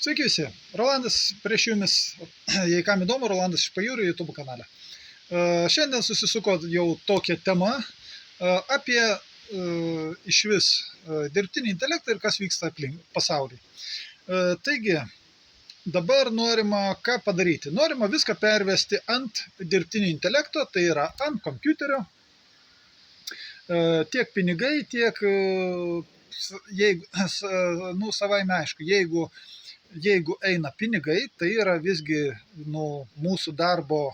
Sveiki visi, Rolandas prieš jumis, jei kam įdomu, Rolandas iš Pajūrio YouTube kanale. Šiandien susisuko jau tokia tema apie iš vis dirbtinį intelektą ir kas vyksta aplink pasaulį. Taigi, dabar norima ką padaryti? Norima viską pervesti ant dirbtinio intelekto, tai yra ant kompiuterio. Tiek pinigai, tiek, savaime aišku, jeigu eina pinigai, tai yra visgi mūsų darbo,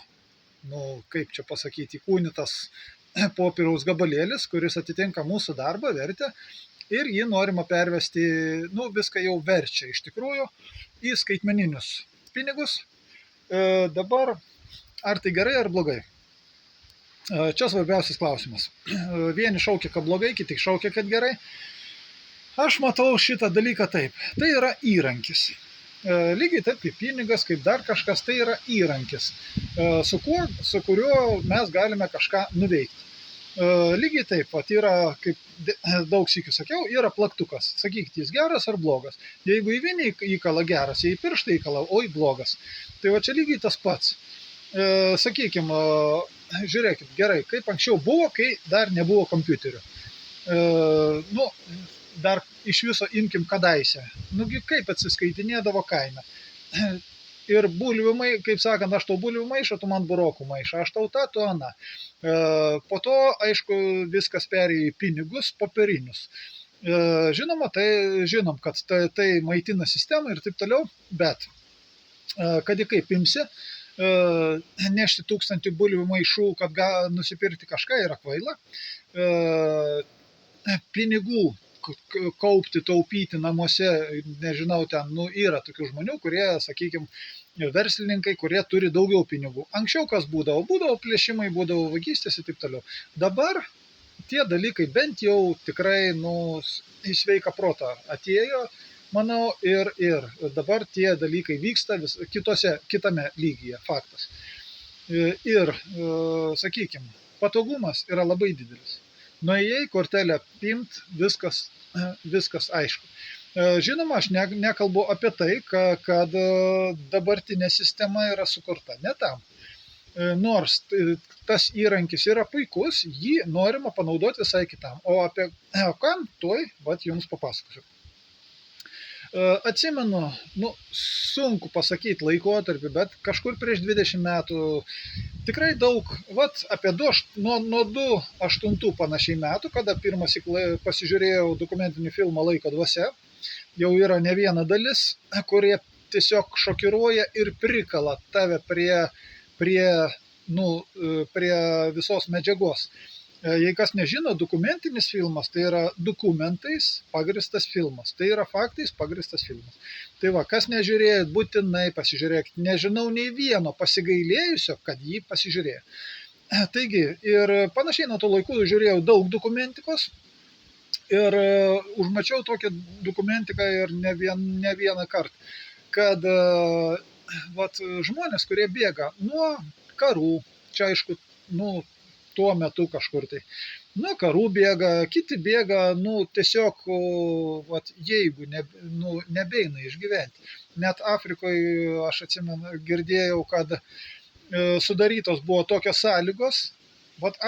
kaip čia pasakyti, įkūnytas popieriaus gabalėlis, kuris atitinka mūsų darbą, vertę, ir jį norima pervesti, viską jau verčia iš tikrųjų į skaitmeninius pinigus. Dabar, ar tai gerai ar blogai? Čia svarbiausias klausimas. Vieni šaukia, kad blogai, kiti šaukia, kad gerai. Aš matau šitą dalyką taip. Tai yra įrankis. Lygiai taip kaip pinigas, kaip dar kažkas, tai yra įrankis, su kuriuo mes galime kažką nuveikti. Lygiai taip, yra, kaip daug sykių sakiau, yra plaktukas. Sakykit, jis geras ar blogas. Jeigu į vinį įkala geras, jei pirštą įkala, oi blogas. Tai va čia lygiai tas pats. Sakykime, žiūrėkit, gerai, kaip anksčiau buvo, kai dar nebuvo kompiuterių. Dar iš viso imkim kadaise. Kaip atsiskaitinėdavo kaime. Ir bulvių, kaip sakant, aš tau bulvių maišą, tu man burokų maišą, aš tau tą, tu aną. Po to, aišku, viskas perėjo į pinigus popierinius. Žinoma, žinom, kad tai maitina sistemą ir taip toliau, bet kad į kaip imsi, nešti 1000 bulvių maišų, kad nusipirkti kažką yra kvaila. Pinigų kaupti, taupyti namuose, nežinau, ten yra tokių žmonių, kurie, sakykime, verslininkai, kurie turi daugiau pinigų. Anksčiau kas būdavo? Būdavo plėšimai, būdavo vagystės ir taip toliau. Dabar tie dalykai bent jau tikrai į sveiką protą atėjo, manau, ir dabar tie dalykai vyksta kitame lygyje, faktas. Ir, sakykime, patogumas yra labai didelis. Nuėjai, kortelę pimt, viskas aišku. Žinoma, aš nekalbu apie tai, kad dabartinė sistema yra sukurta. Ne tam. Nors tas įrankis yra puikus, jį norima panaudoti visai kitam. O apie kam, tuoj jums papasakosiu. Atsimenu, sunku pasakyti laikotarpį, bet kažkur prieš 20 metų tikrai daug, apie nuo 2008 panašiai metų, kada pirmąsyk pasižiūrėjau dokumentinį filmą Laiko dvasia, jau yra ne viena dalis, kurie tiesiog šokiruoja ir prikala tave prie visos medžiagos. Jei kas nežino, dokumentinis filmas tai yra dokumentais pagristas filmas. Tai yra faktais pagristas filmas. Tai kas nežiūrėjot, būtinai pasižiūrėkit. Nežinau nei vieno pasigailėjusio, kad jį pasižiūrėjo. Taigi, ir panašiai nuo to laikų žiūrėjau daug dokumentikos ir užmačiau tokią dokumentiką ir ne vieną kartą, kad žmonės, kurie bėga nuo karų, čia aišku, tuo metu kažkur tai. Nuo karų bėga, kiti bėga, tiesiog, jeigu nebeina išgyventi. Net Afrikoje, aš atsimenu, girdėjau, kad sudarytos buvo tokios sąlygos,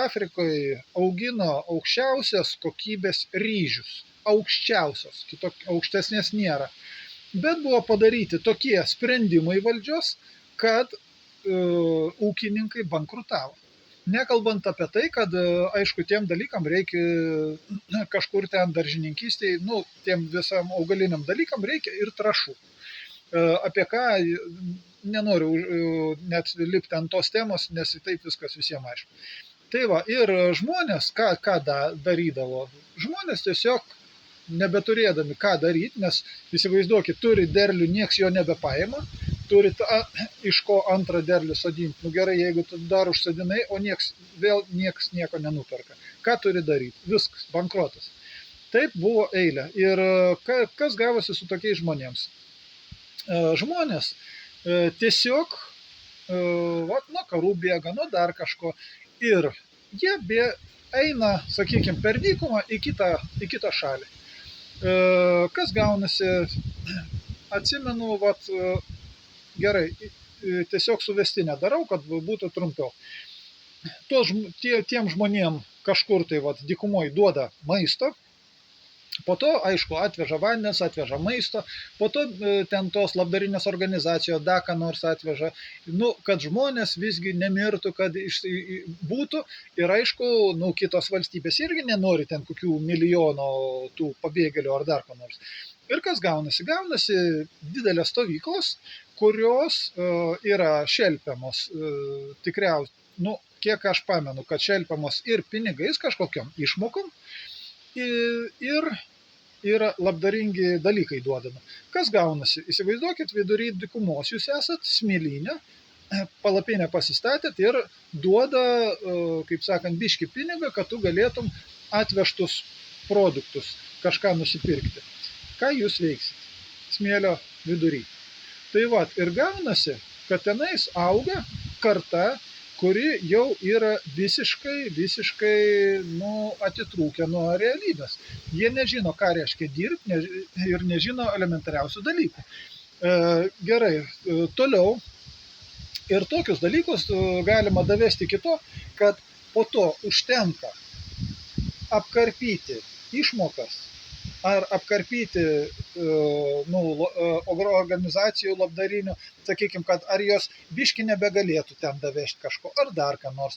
Afrikoje augino aukščiausios kokybės ryžius. Aukščiausios, aukštesnės nėra. Bet buvo padaryti tokie sprendimai valdžios, kad ūkininkai bankrutavo. Nekalbant apie tai, kad, aišku, tiem dalykam reikia kažkur ten daržininkystėje, tiem visam augaliniam dalykam reikia ir trąšų. Apie ką nenoriu net lipti ant tos temos, nes taip viskas visiems aišku. Tai ir žmonės, ką darydavo? Žmonės tiesiog nebeturėdami ką daryti, nes įsivaizduokit, turi derlių, nieks jo nebepaima, turit iš ko antrą derlių sodinti. Gerai, jeigu tu dar užsodinai, o nieks nieko nenuperka. Ką turi daryti? Viskas, bankrotas. Taip buvo eilė. Ir kas gavosi su tokiais žmonėms? Žmonės tiesiog nuo karų bėga, nuo dar kažko. Ir jie eina, sakykime, per dykumą į kitą šalį. Kas gaunasi? atsimenu, vat, gerai, tiesiog suvestinę darau, kad būtų trumpiau. Tiem žmonėm kažkur tai vat, dykumoj duoda maisto, po to, aišku, atveža vandens, atveža maisto, po to ten tos labdarinės organizacijos dar ką nors atveža, kad žmonės visgi nemirtų, kad būtų ir aišku, kitos valstybės irgi nenori ten kokių milijono tų pabėgėlių ar dar ką nors. Ir kas gaunasi? Gaunasi didelės stovyklos, kurios yra šelpiamos tikriausiai, kiek aš pamenu, kad šelpiamos ir pinigais kažkokiam išmokom, ir yra labdaringi dalykai duodami. Kas gaunasi? Įsivaizduokit, vidury dykumos jūs esat, smėlyne, palapinę pasistatėt ir duoda, kaip sakant, biškį pinigą, kad tu galėtum atvežtus produktus kažką nusipirkti. Ką jūs veiksit? Smėlio vidury. Tai vat, ir gaunasi, kad tenais auga karta, kuri jau yra visiškai atitrūkę nuo realybės. Jie nežino, ką reiškia dirbti ir nežino elementariausių dalykų. Gerai, toliau. Ir tokius dalykus galima davesti iki to, kad po to užtenka apkarpyti išmokas ar apkarpyti organizacijų labdarinių, sakykime, kad ar jos biški nebegalėtų ten davežti kažko, ar dar ką nors.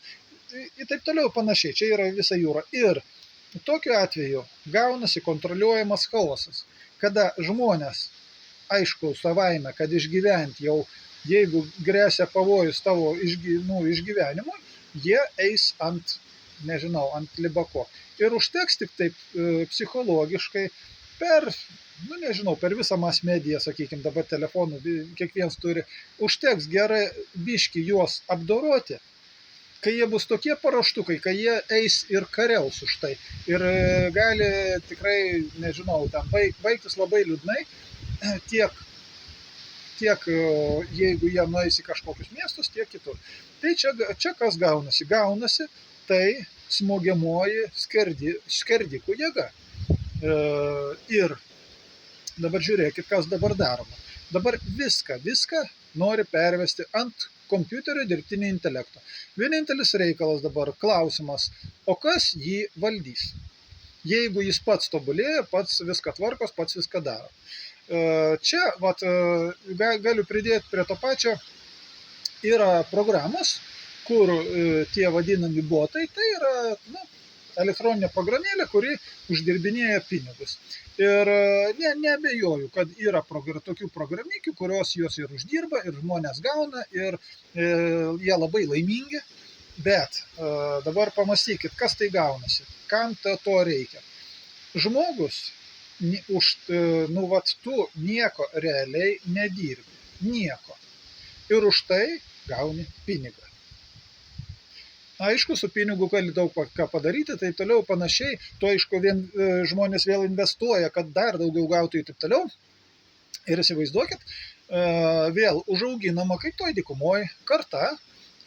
Ir taip toliau panašiai, čia yra visa jūra. Ir tokiu atveju gaunasi kontroliuojamas chaosas, kada žmonės, aišku, savaime, kad išgyventi jau, jeigu grėsia pavojus tavo išgyvenimui, jie eis ant libako. Ir užteks tik taip psichologiškai per visą mass mediją, sakykime, dabar telefonų kiekvienas turi, užteks gerai biški juos apdoroti, kai jie bus tokie paruoštukai, kai jie eis ir kariaus už tai. Ir gali tikrai, ten baigtis labai liūdnai, tiek jeigu jie nueis į kažkokius miestus, tiek kitur. Tai čia kas gaunasi? Gaunasi tai smogiamoji skerdikų jėga. Ir dabar žiūrėkit, kas dabar daroma. Dabar viską nori pervesti ant kompiuterio dirbtinį intelektą. Vienintelis reikalas dabar klausimas, o kas jį valdys? Jeigu jis pats tobulėja, pats viską tvarkos, pats viską daro. Čia galiu pridėti prie to pačio, yra programos, kur tie vadinami botai, tai yra elektroninė programėlė, kuri uždirbinėja pinigus. Ir neabejoju, kad yra tokių programykių, kurios jos ir uždirba, ir žmonės gauna, ir jie labai laimingi. Bet dabar pamastykit, kas tai gaunasi, kam to reikia. Žmogus, tu nieko realiai nedirbi, nieko. Ir už tai gauni pinigą. Aišku, su pinigu gali daug ką padaryti, tai toliau panašiai, to aišku žmonės vėl investuoja, kad dar daugiau gautų ir taip toliau. Ir įsivaizduokit, vėl užauginama kaip toj dykumoj karta,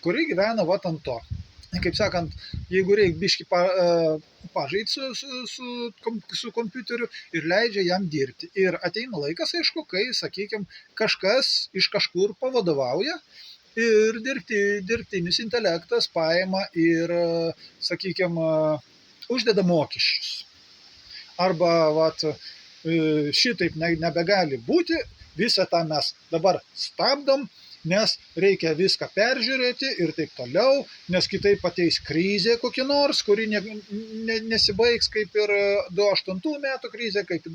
kuri gyvena ant to. Kaip sakant, jeigu reikia biški pažaisti su kompiuteriu ir leidžia jam dirbti. Ir ateina laikas, aišku, kai, sakykime, kažkas iš kažkur pavadovauja ir dirbtinis intelektas paima ir, sakykime, uždeda mokesčius. Arba šitaip nebegali būti, visą tą mes dabar stabdom, nes reikia viską peržiūrėti ir taip toliau, nes kitaip ateis krizė kokia nors, kuri nesibaigs kaip ir 2008 metų krizė, kaip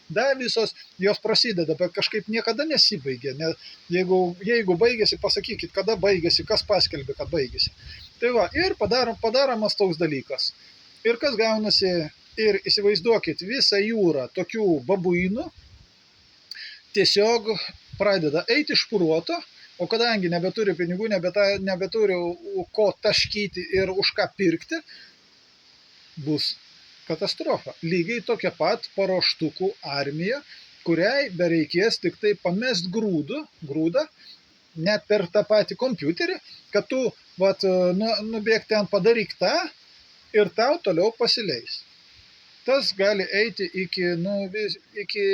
dar visos jos prasideda, bet kažkaip niekada nesibaigia. Jeigu baigėsi, pasakykit, kada baigėsi, kas paskelbė, kad baigėsi. Tai ir padaromas toks dalykas. Ir kas gaunasi, ir įsivaizduokit, visą jūrą tokių babuinų tiesiog pradeda eiti iš špuruoto, o kadangi nebeturi pinigų, nebeturi ko taškyti ir už ką pirkti, bus katastrofa. Lygiai tokia pat paruoštukų armija, kuriai bereikės tik tai pamest grūdą, net per tą patį kompiuterį, kad tu nubėg ten padaryk tą ir tau toliau pasileis. tas gali eiti iki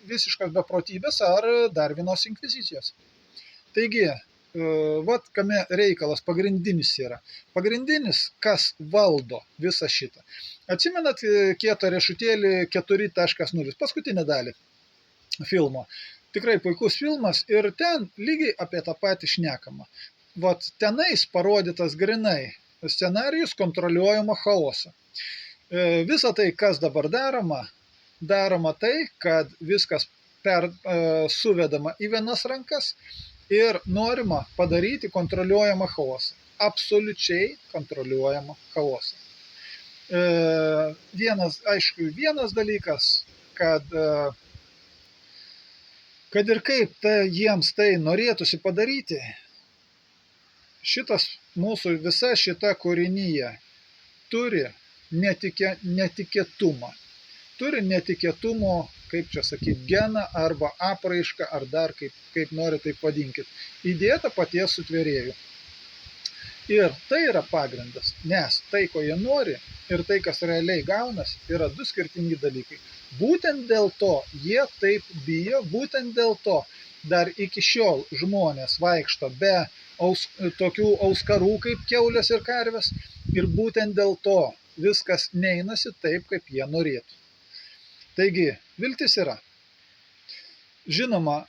visiškos beprotybės ar dar vienos inkvizicijos. Taigi, vat kame reikalas pagrindinis yra. Pagrindinis, kas valdo visą šitą. Atsimenat kietą riešutėlį 4.0, paskutinę dalį filmo. Tikrai puikus filmas ir ten lygiai apie tą patį šnekama. Vat tenais parodytas grinai scenarijus kontroliuojama chaoso. Visa tai, kas dabar daroma tai, kad viskas suvedama į vienas rankas ir norima padaryti kontroliuojamą chaosą. Absoliučiai kontroliuojamą chaosą. Vienas dalykas, kad ir kaip jiems tai norėtųsi padaryti, mūsų visa šita kūrinyje turi netikėtumą. Turi netikėtumo, kaip čia sakyti, geną arba apraišką, ar dar kaip nori taip vadinkit, įdėta paties sutvėrėjų. Ir tai yra pagrindas, nes tai, ko jie nori, ir tai, kas realiai gaunas, yra du skirtingi dalykai. Būtent dėl to jie taip bijo, būtent dėl to dar iki šiol žmonės vaikšto be tokių auskarų kaip kiaulės ir karvės, ir būtent dėl to viskas neinasi taip, kaip jie norėtų. Taigi, viltis yra. Žinoma,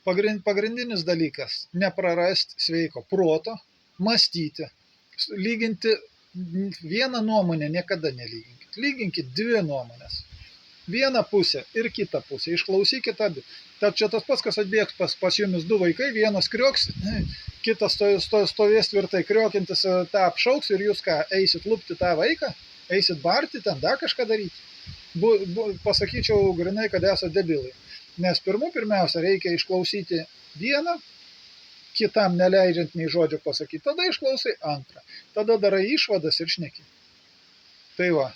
pagrindinis dalykas – neprarasti sveiko proto, mąstyti, lyginti vieną nuomonę niekada nelyginkit. Lyginkit dvi nuomonės. Vieną pusę ir kitą pusę. Išklausykit abi. Tad čia tas pats, kas atbėgs pas jumis du vaikai, vienas krioks, kitas stovės tvirtai kriokintis, tą apšauks ir jūs ką, eisit lupti tą vaiką, eisit barti ten, dar kažką daryti. Pasakyčiau grinai, kad esate debilai. Nes pirmiausia reikia išklausyti vieną, kitam neleidžiant nei žodžio pasakyti, tada išklausai antrą, tada darai išvadas ir šneki. Tai va,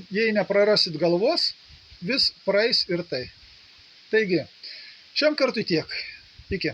jei neprarasit galvos, vis praeis ir tai. Taigi, šiam kartui tiek. Iki.